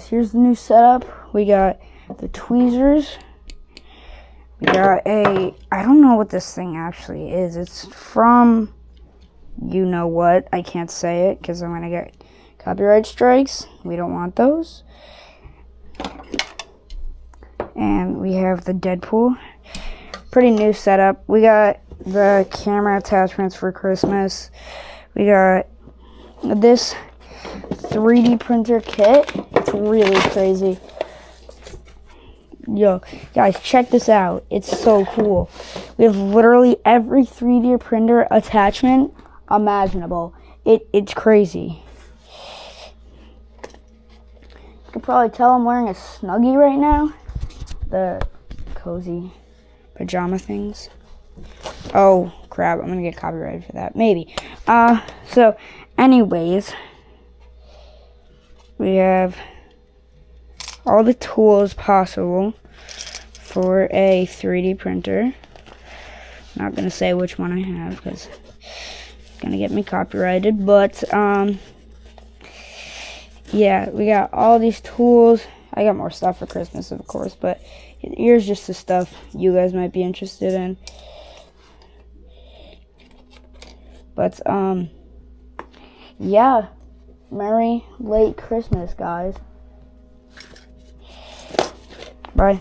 Here's the new setup. We got the tweezers. We got I don't know what this thing actually is. It's from, you know what. I can't say it because I'm going to get copyright strikes. We don't want those. And we have the Deadpool. Pretty new setup. We got the camera attachments for Christmas. We got this 3D printer kit. It's really crazy. Yo, guys, check this out. It's so cool. We have literally every 3D printer attachment imaginable. It's crazy. You can probably tell I'm wearing a Snuggie right now. The cozy pajama things. Oh, crap. I'm going to get copyrighted for that. Maybe. So, anyways, we have all the tools possible for a 3D printer. Not going to say which one I have because it's going to get me copyrighted. But, yeah, we got all these tools. I got more stuff for Christmas, of course, but here's just the stuff you guys might be interested in. But, yeah, Merry late Christmas, guys. Bye.